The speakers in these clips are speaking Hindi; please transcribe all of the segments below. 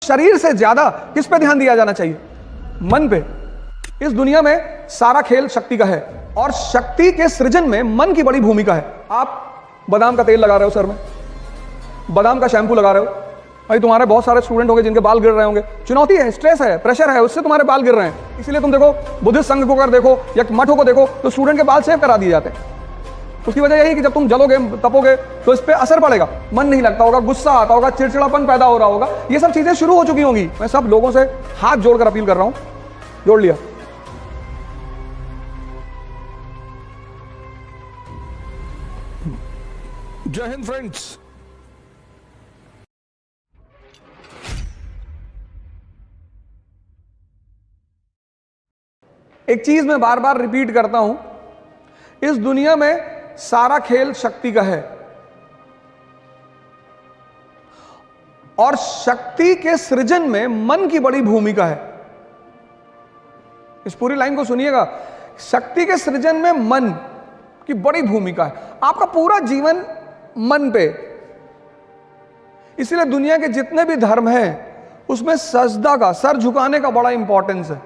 शरीर से ज्यादा किस पे ध्यान दिया जाना चाहिए? मन पे। इस दुनिया में सारा खेल शक्ति का है और शक्ति के सृजन में मन की बड़ी भूमिका है। आप बादाम का तेल लगा रहे हो सर में, बादाम का शैम्पू लगा रहे हो, भाई तुम्हारे बहुत सारे स्टूडेंट होंगे जिनके बाल गिर रहे होंगे, चुनौती है, स्ट्रेस है, प्रेशर है, उससे तुम्हारे बाल गिर रहे हैं। इसीलिए तुम देखो बुद्धिस्ट संघ को अगर देखो या मठों को देखो तो स्टूडेंट के बाल सेव करा दिए जाते हैं। उसकी वजह यही कि जब तुम जलोगे तपोगे तो इस पे असर पड़ेगा, मन नहीं लगता होगा, गुस्सा आता होगा, चिड़चिड़ापन पैदा हो रहा होगा, ये सब चीजें शुरू हो चुकी होंगी। मैं सब लोगों से हाथ जोड़कर अपील कर रहा हूं, जोड़ लिया। जय हिंद फ्रेंड्स। एक चीज मैं बार बार रिपीट करता हूं, इस दुनिया में सारा खेल शक्ति का है और शक्ति के सृजन में मन की बड़ी भूमिका है। इस पूरी लाइन को सुनिएगा, शक्ति के सृजन में मन की बड़ी भूमिका है। आपका पूरा जीवन मन पे, इसलिए दुनिया के जितने भी धर्म हैं उसमें सजदा का, सर झुकाने का बड़ा इंपॉर्टेंस है।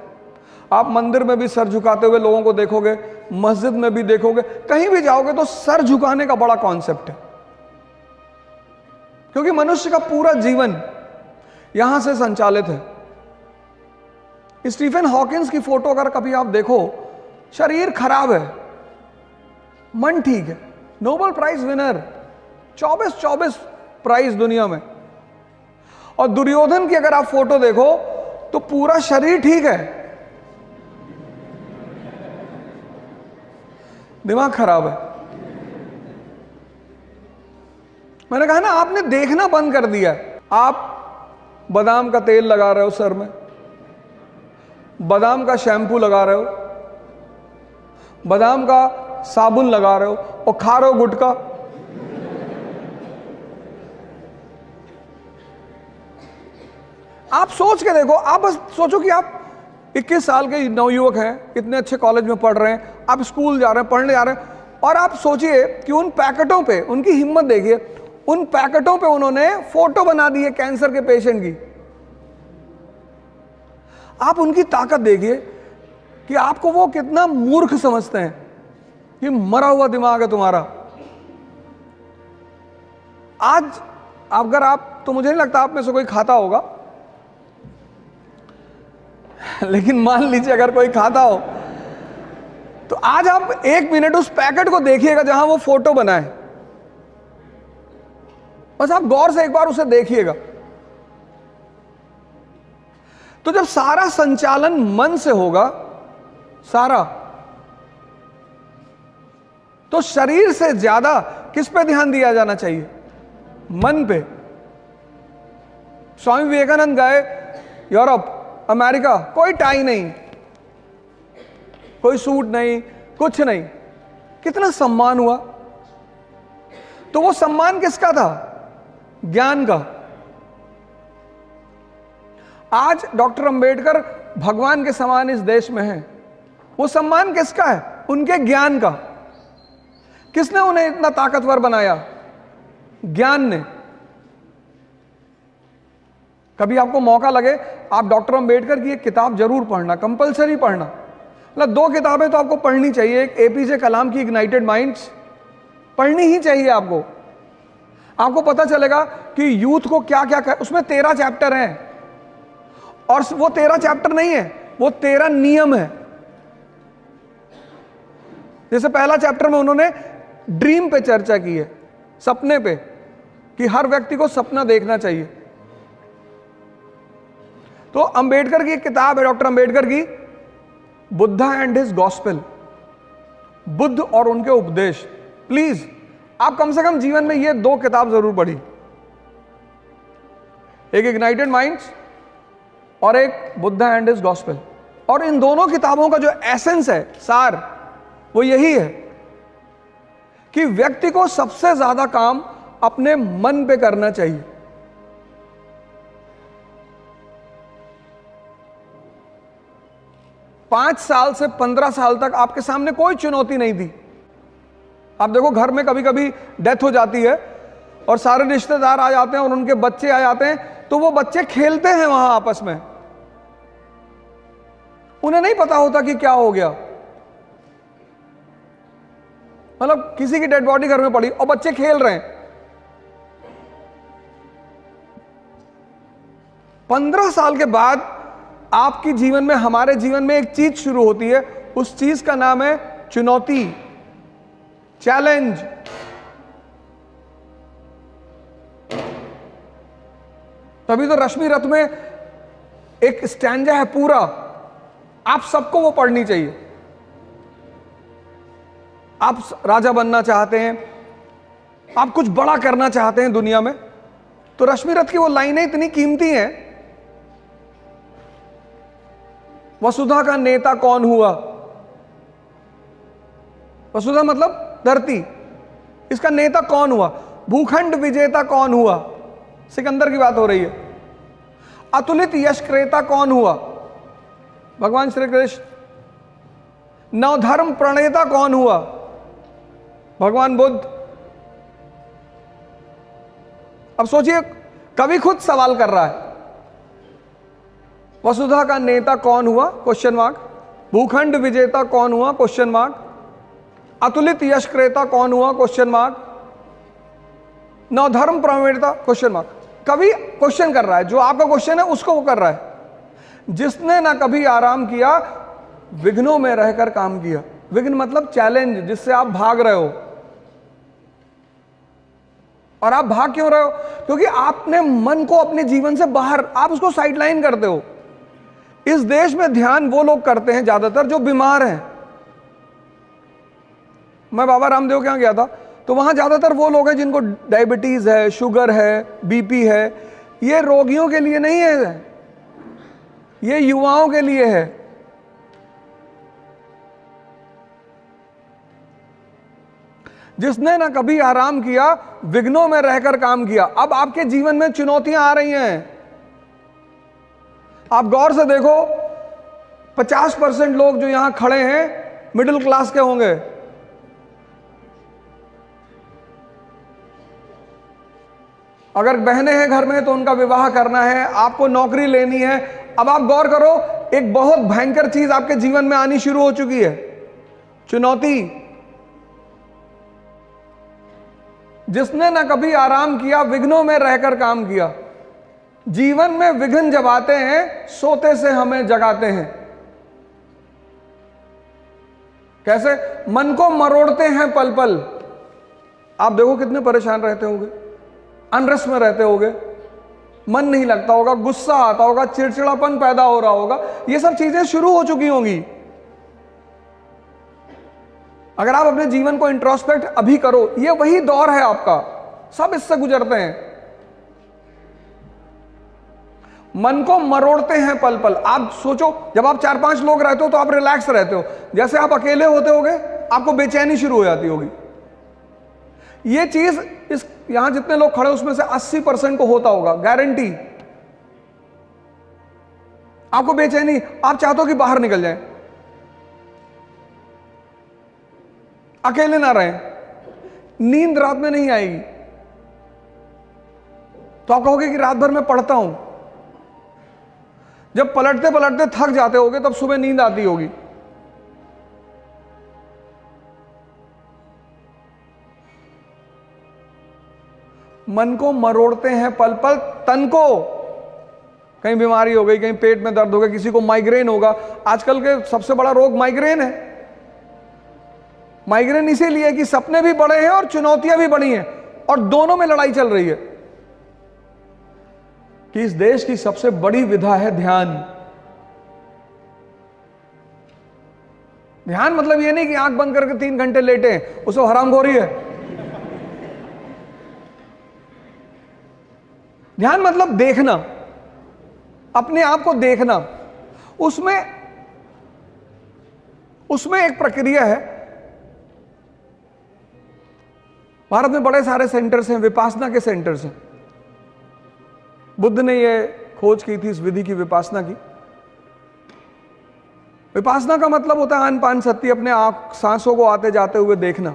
आप मंदिर में भी सर झुकाते हुए लोगों को देखोगे, मस्जिद में भी देखोगे, कहीं भी जाओगे तो सर झुकाने का बड़ा कॉन्सेप्ट है, क्योंकि मनुष्य का पूरा जीवन यहां से संचालित है। स्टीफन हॉकिंस की फोटो अगर कभी आप देखो, शरीर खराब है, मन ठीक है, नोबेल प्राइज विनर, 24 प्राइज दुनिया में। और दुर्योधन की अगर आप फोटो देखो तो पूरा शरीर ठीक है, दिमाग खराब है। मैंने कहा ना, आपने देखना बंद कर दिया। आप बादाम का तेल लगा रहे हो सर में, बादाम का शैम्पू लगा रहे हो, बादाम का साबुन लगा रहे हो और खा रहे हो गुटखा। आप सोच के देखो, आप बस सोचो कि आप 21 साल के नवयुवक हैं, इतने अच्छे कॉलेज में पढ़ रहे हैं, आप स्कूल जा रहे हैं, पढ़ने जा रहे हैं, और आप सोचिए कि उन पैकेटों पे, उनकी हिम्मत देखिए, उन पैकेटों पे उन्होंने फोटो बना दी है कैंसर के पेशेंट की। आप उनकी ताकत देखिए कि आपको वो कितना मूर्ख समझते हैं। ये मरा हुआ दिमाग है तुम्हारा। आज अगर आप, तो मुझे नहीं लगता आप में से कोई खाता होगा, लेकिन मान लीजिए अगर कोई खाता हो तो आज आप 1 मिनट उस पैकेट को देखिएगा जहां वो फोटो बना है। बस आप गौर से एक बार उसे देखिएगा। तो जब सारा संचालन मन से होगा, सारा, तो शरीर से ज्यादा किस पे ध्यान दिया जाना चाहिए? मन पे। स्वामी विवेकानंद गए यूरोप, अमेरिका, कोई टाई नहीं, कोई सूट नहीं, कुछ नहीं, कितना सम्मान हुआ। तो वो सम्मान किसका था? ज्ञान का। आज डॉक्टर अंबेडकर भगवान के समान इस देश में हैं, वो सम्मान किसका है? उनके ज्ञान का। किसने उन्हें इतना ताकतवर बनाया? ज्ञान ने। कभी आपको मौका लगे, आप डॉक्टर अंबेडकर की एक किताब जरूर पढ़ना, कंपलसरी पढ़ना। मतलब 2 किताबें तो आपको पढ़नी चाहिए। एक एपीजे कलाम की इग्नाइटेड माइंड्स पढ़नी ही चाहिए आपको। आपको पता चलेगा कि यूथ को क्या क्या कर, उसमें 13 चैप्टर हैं, और वो 13 चैप्टर नहीं है, वो 13 नियम है। जैसे पहला चैप्टर में उन्होंने ड्रीम पे चर्चा की है, सपने पे, कि हर व्यक्ति को सपना देखना चाहिए। तो अंबेडकर की एक किताब है, डॉक्टर अंबेडकर की, Buddha and his gospel, Buddha और उनके उपदेश। प्लीज आप कम से कम जीवन में ये 2 किताब जरूर पढ़ी, एक इग्नाइटेड माइंड्स और एक बुद्धा एंड हिज गॉस्पेल। और इन दोनों किताबों का जो एसेंस है, सार, वो यही है कि व्यक्ति को सबसे ज्यादा काम अपने मन पे करना चाहिए। पांच साल से 15 साल तक आपके सामने कोई चुनौती नहीं थी। आप देखो घर में कभी कभी डेथ हो जाती है और सारे रिश्तेदार आ जाते हैं और उनके बच्चे आ जाते हैं, तो वो बच्चे खेलते हैं वहां आपस में, उन्हें नहीं पता होता कि क्या हो गया। मतलब किसी की डेड बॉडी घर में पड़ी और बच्चे खेल रहे हैं। 15 साल के बाद आपके जीवन में, हमारे जीवन में एक चीज शुरू होती है, उस चीज का नाम है चुनौती, चैलेंज। तभी तो रश्मि रथ में एक स्टैंजा है पूरा, आप सबको वो पढ़नी चाहिए। आप राजा बनना चाहते हैं, आप कुछ बड़ा करना चाहते हैं दुनिया में, तो रश्मि रथ की वो लाइनें इतनी कीमती हैं। वसुधा का नेता कौन हुआ? वसुधा मतलब धरती, इसका नेता कौन हुआ? भूखंड विजेता कौन हुआ? सिकंदर की बात हो रही है। अतुलित यश क्रेता कौन हुआ? भगवान श्री कृष्ण। नवधर्म प्रणेता कौन हुआ? भगवान बुद्ध। अब सोचिए, कवि खुद सवाल कर रहा है, वसुधा का नेता कौन हुआ? Question mark. भूखंड विजेता कौन हुआ? Question mark. अतुलित यश क्रेता कौन हुआ? Question mark. नवधर्म प्रणेता? Question mark. कवि क्वेश्चन कर रहा है, जो आपका क्वेश्चन है उसको वो कर रहा है। जिसने ना कभी आराम किया, विघ्नों में रहकर काम किया। विघ्न मतलब चैलेंज, जिससे आप भाग रहे हो। और आप भाग क्यों रहे हो? क्योंकि आपने मन को अपने जीवन से बाहर, आप उसको साइडलाइन करते हो। इस देश में ध्यान वो लोग करते हैं ज्यादातर जो बीमार हैं। मैं बाबा रामदेव के यहां गया था, तो वहां ज्यादातर वो लोग हैं जिनको डायबिटीज है, शुगर है, बीपी है। ये रोगियों के लिए नहीं है, ये युवाओं के लिए है। जिसने ना कभी आराम किया, विघ्नों में रहकर काम किया। अब आपके जीवन में चुनौतियां आ रही हैं, आप गौर से देखो। 50% लोग जो यहां खड़े हैं मिडिल क्लास के होंगे। अगर बहनें हैं घर में तो उनका विवाह करना है, आपको नौकरी लेनी है। अब आप गौर करो, एक बहुत भयंकर चीज आपके जीवन में आनी शुरू हो चुकी है, चुनौती। जिसने ना कभी आराम किया, विघ्नों में रहकर काम किया। जीवन में विघ्न जब आते हैं, सोते से हमें जगाते हैं। कैसे? मन को मरोड़ते हैं पल पल। आप देखो कितने परेशान रहते होंगे, अनरेस्ट में रहते होगे, मन नहीं लगता होगा, गुस्सा आता होगा, चिड़चिड़ापन पैदा हो रहा होगा। ये सब चीजें शुरू हो चुकी होंगी। अगर आप अपने जीवन को इंट्रोस्पेक्ट अभी करो, ये वही दौर है आपका, सब इससे गुजरते हैं। मन को मरोड़ते हैं पल पल। आप सोचो, जब आप 4-5 लोग रहते हो तो आप रिलैक्स रहते हो। जैसे आप अकेले होते होगे, आपको बेचैनी शुरू हो जाती होगी। ये चीज इस यहां जितने लोग खड़े उसमें से 80% को होता होगा, गारंटी। आपको बेचैनी, आप चाहते हो कि बाहर निकल जाए, अकेले ना रहें, नींद रात में नहीं आएगी। तो आप कहोगे कि रात भर मैं पढ़ता हूं। जब पलटते पलटते थक जाते होगे, तब सुबह नींद आती होगी। मन को मरोड़ते हैं पल पल, तन को। कहीं बीमारी हो गई, कहीं पेट में दर्द हो गया, किसी को माइग्रेन होगा। आजकल के सबसे बड़ा रोग माइग्रेन है। माइग्रेन इसीलिए कि सपने भी बड़े हैं और चुनौतियां भी बड़ी हैं, और दोनों में लड़ाई चल रही है। कि इस देश की सबसे बड़ी विधा है ध्यान। ध्यान मतलब ये नहीं कि आंख बंद करके 3 घंटे लेटे, उसको हरामखोरी है। ध्यान मतलब देखना, अपने आप को देखना। उसमें एक प्रक्रिया है। भारत में बड़े सारे सेंटर्स हैं, विपासना के सेंटर्स हैं। बुद्ध ने यह खोज की थी, इस विधि की, विपासना की। विपासना का मतलब होता है आन-पान सत्ती, अपने आप सांसों को आते जाते हुए देखना।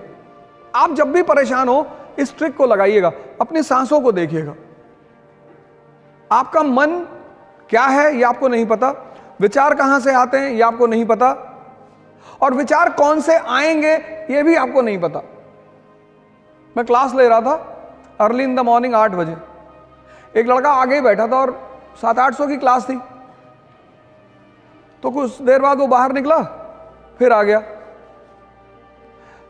आप जब भी परेशान हो, इस ट्रिक को लगाइएगा, अपनी सांसों को देखिएगा। आपका मन क्या है ये आपको नहीं पता, विचार कहां से आते हैं ये आपको नहीं पता, और विचार कौन से आएंगे ये भी आपको नहीं पता। मैं क्लास ले रहा था अर्ली इन द मॉर्निंग 8 बजे, एक लड़का आगे ही बैठा था और 700-800 की क्लास थी। तो कुछ देर बाद वो बाहर निकला, फिर आ गया।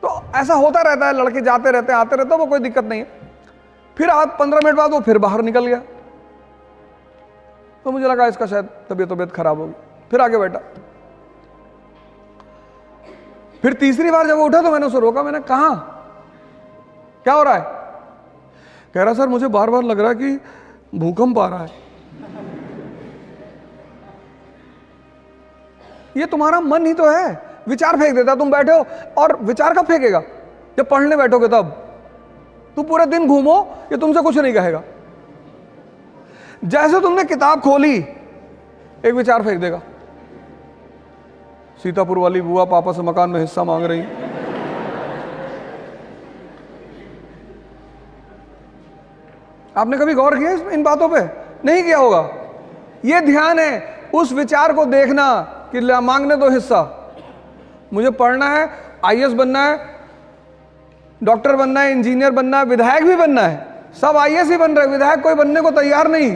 तो ऐसा होता रहता है, लड़के जाते रहते हैं आते रहते हैं, वो कोई दिक्कत नहीं है। फिर 15 मिनट बाद वो फिर बाहर निकल गया, तो मुझे लगा इसका शायद तबीयत खराब होगी, फिर आगे बैठा। फिर तीसरी बार जब वो उठा तो मैंने उसे रोका, मैंने कहा क्या हो रहा है? कह रहा सर मुझे बार बार लग रहा है कि भूकंप आ रहा है। ये तुम्हारा मन ही तो है, विचार फेंक देता। तुम बैठे हो और विचार कब फेंकेगा? जब पढ़ने बैठोगे तब। तुम पूरे दिन घूमो, ये तुमसे कुछ नहीं कहेगा। जैसे तुमने किताब खोली एक विचार फेंक देगा, सीतापुर वाली बुआ पापा से मकान में हिस्सा मांग रही। आपने कभी गौर किया इन बातों पे? नहीं किया होगा। यह ध्यान है उस विचार को देखना कि मांगने दो हिस्सा। मुझे पढ़ना है, आईएएस बनना है, डॉक्टर बनना है, इंजीनियर बनना है, विधायक भी बनना है। सब आईएएस ही बन रहे, विधायक कोई बनने को तैयार नहीं,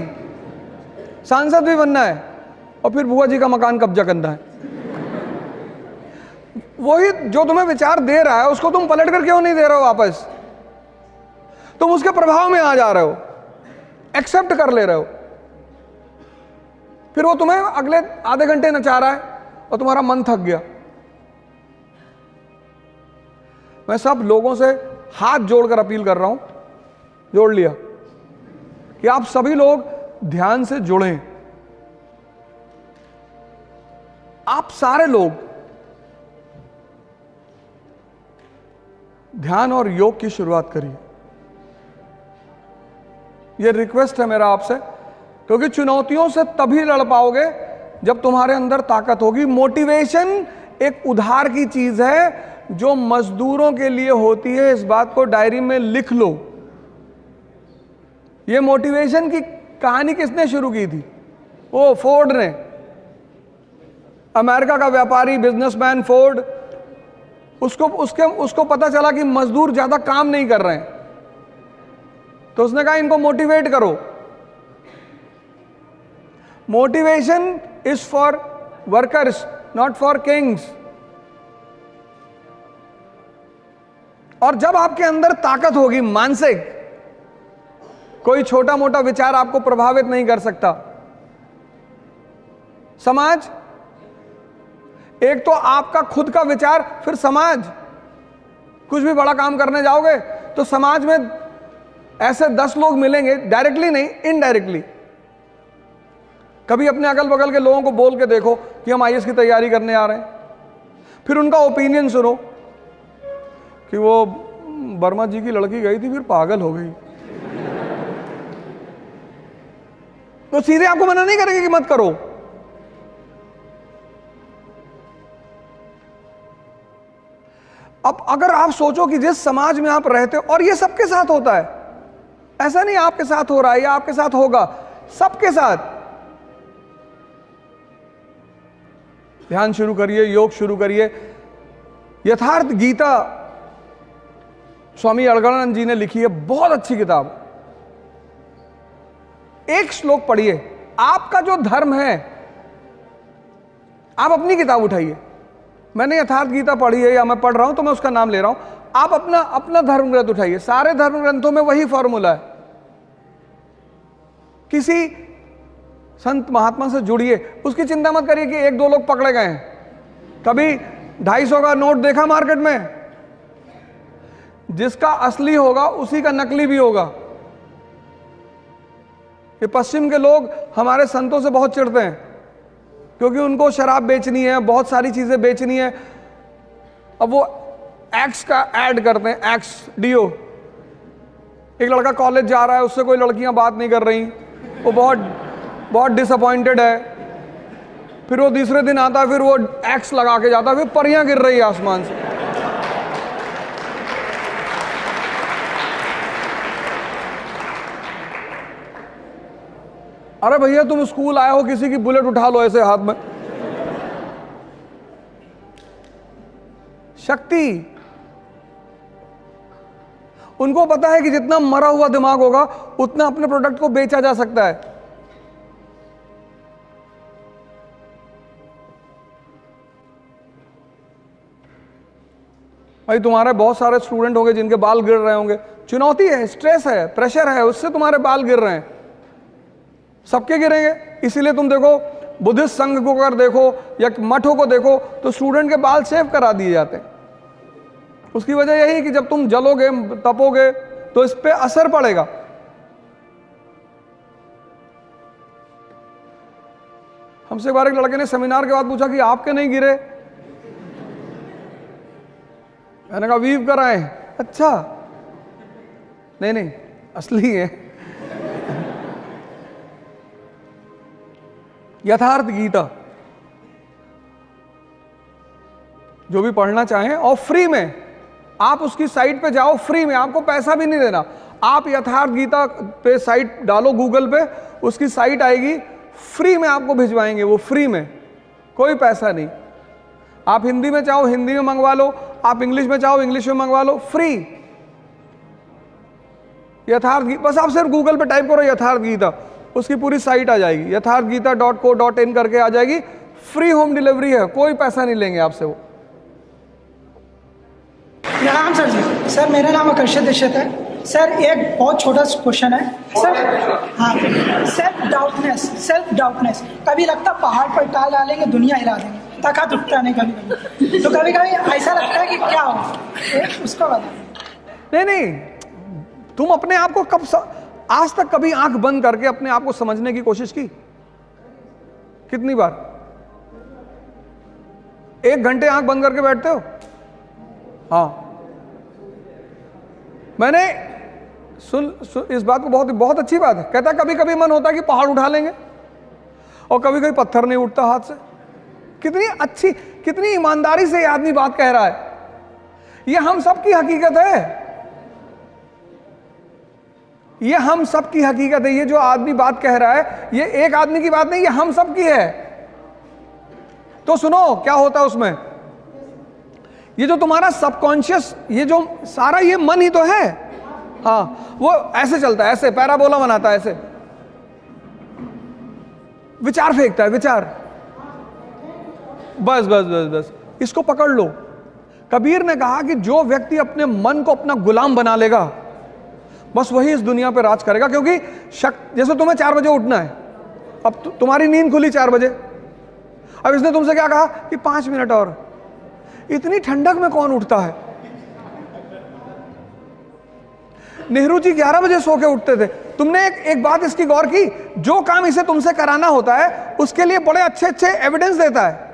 सांसद भी बनना है, और फिर बुआ जी का मकान कब्जा करना है। वही जो तुम्हें विचार दे रहा है उसको तुम पलट कर क्यों नहीं दे रहे हो वापस? तुम उसके प्रभाव में आ जा रहे हो, एक्सेप्ट कर ले रहे हो। फिर वो तुम्हें अगले आधे घंटे नचा रहा है और तुम्हारा मन थक गया। मैं सब लोगों से हाथ जोड़कर अपील कर रहा हूं, जोड़ लिया, कि आप सभी लोग ध्यान से जुड़ें। आप सारे लोग ध्यान और योग की शुरुआत करिए। यह रिक्वेस्ट है मेरा आपसे, क्योंकि चुनौतियों से तभी लड़ पाओगे जब तुम्हारे अंदर ताकत होगी। मोटिवेशन एक उधार की चीज है जो मजदूरों के लिए होती है। इस बात को डायरी में लिख लो। यह मोटिवेशन की कहानी किसने शुरू की थी? वो फोर्ड ने। अमेरिका का व्यापारी बिजनेसमैन फोर्ड, उसको पता चला कि मजदूर ज्यादा काम नहीं कर रहे हैं, तो उसने कहा इनको मोटिवेट करो। Motivation is for workers, not for Kings. और जब आपके अंदर ताकत होगी मानसिक, कोई छोटा मोटा विचार आपको प्रभावित नहीं कर सकता। समाज, एक तो आपका खुद का विचार, फिर समाज। कुछ भी बड़ा काम करने जाओगे तो समाज में ऐसे 10 लोग मिलेंगे, डायरेक्टली नहीं इनडायरेक्टली। कभी अपने अगल बगल के लोगों को बोल के देखो कि हम आईएएस की तैयारी करने आ रहे हैं, फिर उनका ओपिनियन सुनो कि वो वर्मा जी की लड़की गई थी फिर पागल हो गई, तो सीधे आपको मना नहीं करेंगे कि मत करो। अब अगर आप सोचो कि जिस समाज में आप रहते हो, और ये सबके साथ होता है, ऐसा नहीं आपके साथ हो रहा है या आपके साथ होगा, सबके साथ। ध्यान शुरू करिए, योग शुरू करिए। यथार्थ गीता स्वामी अड़गड़ानंद जी ने लिखी है, बहुत अच्छी किताब। एक श्लोक पढ़िए। आपका जो धर्म है, आप अपनी किताब उठाइए। मैंने यथार्थ गीता पढ़ी है या मैं पढ़ रहा हूं तो मैं उसका नाम ले रहा हूं। आप अपना धर्म ग्रंथ उठाइए। सारे धर्म ग्रंथों में वही फॉर्मूला है। किसी संत महात्मा से जुड़िए, उसकी चिंता मत करिए कि 1-2 लोग पकड़े गए हैं। कभी 250 का नोट देखा मार्केट में? जिसका असली होगा उसी का नकली भी होगा। ये पश्चिम के लोग हमारे संतों से बहुत चिढ़ते हैं क्योंकि उनको शराब बेचनी है, बहुत सारी चीजें बेचनी है। अब वो एक्स का ऐड करते हैं, एक्स डीओ। एक लड़का कॉलेज जा रहा है, उससे कोई लड़कियां बात नहीं कर रही, वो बहुत डिसअपॉइंटेड है। फिर वो तीसरे दिन आता है, फिर वो एक्स लगा के जाता है, फिर परियां गिर रही है आसमान से। अरे भैया तुम स्कूल आए हो, किसी की बुलेट उठा लो ऐसे हाथ में। शक्ति, उनको पता है कि जितना मरा हुआ दिमाग होगा उतना अपने प्रोडक्ट को बेचा जा सकता है। भाई तुम्हारे बहुत सारे स्टूडेंट होंगे जिनके बाल गिर रहे होंगे, चुनौती है, स्ट्रेस है, प्रेशर है, उससे तुम्हारे बाल गिर रहे हैं। सबके गिरेंगे। इसीलिए तुम देखो बुद्धिस्ट संघ को अगर देखो या मठों को देखो तो स्टूडेंट के बाल सेव करा दिए जाते हैं। उसकी वजह यही कि जब तुम जलोगे तपोगे तो इस पे असर पड़ेगा। हमसे एक बार एक लड़के ने सेमिनार के बाद पूछा कि आपके नहीं गिरे? मैंने कहा वीव कराए। अच्छा, नहीं असली है। यथार्थ गीता जो भी पढ़ना चाहें, और फ्री में आप उसकी साइट पे जाओ, फ्री में, आपको पैसा भी नहीं देना। आप यथार्थ गीता पे साइट डालो गूगल पे, उसकी साइट आएगी, फ्री में आपको भिजवाएंगे, वो फ्री में, कोई पैसा नहीं। आप हिंदी में चाहो हिंदी में मंगवा लो, आप इंग्लिश में चाहो इंग्लिश में मंगवा लो, फ्री। यथार्थ गीता, बस आप सिर्फ गूगल पे टाइप करो यथार्थ गीता, उसकी पूरी साइट आ जाएगी, यथार्थगीता.co.in करके आ जाएगी। फ्री होम डिलीवरी है, कोई पैसा नहीं लेंगे आपसे वो। प्रणाम सर जी। सर मेरा नाम आकर्षित दीक्षित है। सर एक बहुत छोटा क्वेश्चन है सर। हाँ, सेल्फ डाउटनेस कभी लगता पहाड़ पर टाल डालेंगे दुनिया हिला देंगे, ताकत उठता नहीं कभी कभी, तो कभी कभी ऐसा लगता है कि क्या हो, उसको बता। नहीं, तुम अपने आप को आज तक कभी आंख बंद करके अपने आप को समझने की कोशिश की? कितनी बार? 1 घंटे आंख बंद करके बैठते हो? हाँ, मैंने सुन इस बात को, बहुत अच्छी बात है। कहता कभी कभी मन होता है कि पहाड़ उठा लेंगे, और कभी कभी पत्थर नहीं उठता हाथ से। कितनी अच्छी, कितनी ईमानदारी से ये आदमी बात कह रहा है। ये हम सबकी हकीकत है, ये हम सबकी हकीकत है। ये जो आदमी बात कह रहा है, ये एक आदमी की बात नहीं, ये हम सबकी है। तो सुनो क्या होता है उसमें। ये जो तुम्हारा सबकॉन्शियस, ये जो सारा ये मन ही तो है। हाँ, वो ऐसे चलता है, ऐसे पैराबोला बनाता है, ऐसे विचार फेंकता है, विचार। बस बस बस बस, इसको पकड़ लो। कबीर ने कहा कि जो व्यक्ति अपने मन को अपना गुलाम बना लेगा, बस वही इस दुनिया पे राज करेगा। क्योंकि जैसे तुम्हें 4 बजे उठना है, अब तुम्हारी नींद खुली 4 बजे, अब इसने तुमसे क्या कहा कि 5 मिनट और। इतनी ठंडक में कौन उठता है? नेहरू जी 11 बजे सो के उठते थे। तुमने एक बात इसकी गौर की, जो काम इसे तुमसे कराना होता है उसके लिए बड़े अच्छे अच्छे एविडेंस देता है।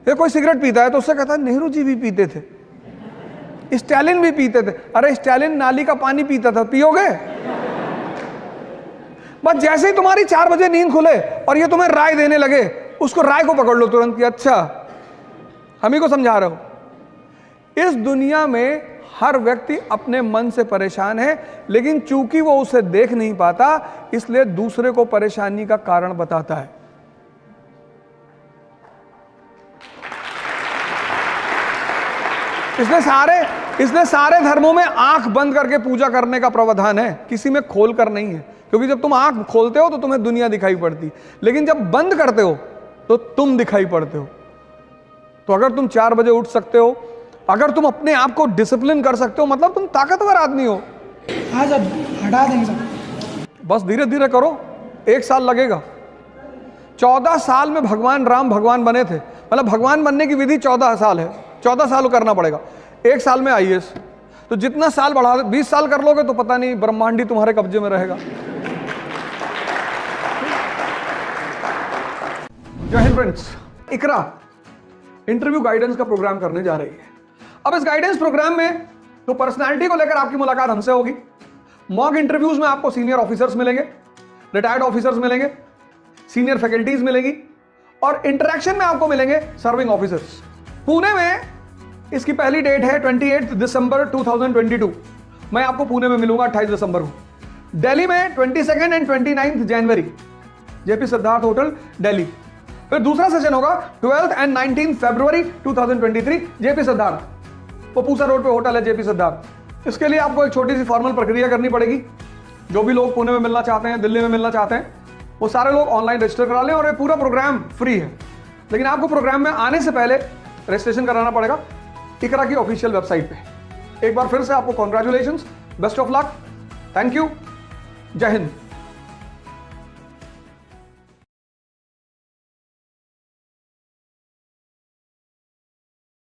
ये कोई सिगरेट पीता है तो उससे कहता है नेहरू जी भी पीते थे, स्टालिन भी पीते थे। अरे स्टालिन नाली का पानी पीता था, पियोगे? बस जैसे ही तुम्हारी 4 बजे नींद खुले और ये तुम्हें राय देने लगे, उसको राय को पकड़ लो तुरंत कि अच्छा हम ही को समझा रहे हो। इस दुनिया में हर व्यक्ति अपने मन से परेशान है, लेकिन चूंकि वो उसे देख नहीं पाता, इसलिए दूसरे को परेशानी का कारण बताता है। इसलिए सारे धर्मों में आंख बंद करके पूजा करने का प्रावधान है, किसी में खोल कर नहीं है। क्योंकि जब तुम आंख खोलते हो तो तुम्हें दुनिया दिखाई पड़ती, लेकिन जब बंद करते हो तो तुम दिखाई पड़ते हो। तो अगर तुम 4 बजे उठ सकते हो, अगर तुम अपने आप को डिसिप्लिन कर सकते हो, मतलब तुम ताकतवर आदमी हो। हाँ सर, हटा देंगे सर। बस धीरे धीरे करो, 1 साल लगेगा। 14 साल में भगवान राम भगवान बने थे, मतलब भगवान बनने की विधि 14 साल है, 14 साल करना पड़ेगा। 1 साल में IAS, तो जितना साल बढ़ा 20 साल कर लोगे तो पता नहीं ब्रह्मांडी तुम्हारे कब्जे में रहेगा। जय हिंद फ्रेंड्स। इकरा इंटरव्यू गाइडेंस का प्रोग्राम करने जा रही है। अब इस गाइडेंस प्रोग्राम में तो पर्सनालिटी को लेकर आपकी मुलाकात हमसे होगी। मॉक इंटरव्यूज में आपको सीनियर ऑफिसर्स मिलेंगे, रिटायर्ड ऑफिसर्स मिलेंगे, सीनियर फैकल्टीज मिलेंगी, और इंटरेक्शन में आपको मिलेंगे सर्विंग ऑफिसर्स। पुणे में इसकी पहली डेट है 28 दिसंबर 2022। मैं आपको पुणे में मिलूंगा 28 दिसंबर को। दिल्ली में 22 and 29 January JP Siddharth hotel Delhi. फिर दूसरा सेशन होगा 12th and 19th February 2023 JP Siddharth, वो पूसा रोड पे होटल है जेपी सिद्धार्थ। इसके लिए आपको एक छोटी सी फॉर्मल प्रक्रिया करनी पड़ेगी। जो भी लोग पुणे में मिलना चाहते हैं, दिल्ली में मिलना चाहते हैं, वो सारे लोग ऑनलाइन रजिस्टर करा लें और ये पूरा प्रोग्राम फ्री है। लेकिन आपको प्रोग्राम में आने से पहले रजिस्ट्रेशन कराना पड़ेगा इकरा की ऑफिशियल वेबसाइट पे। एक बार फिर से आपको congratulations, best of luck, thank you, जय हिंद।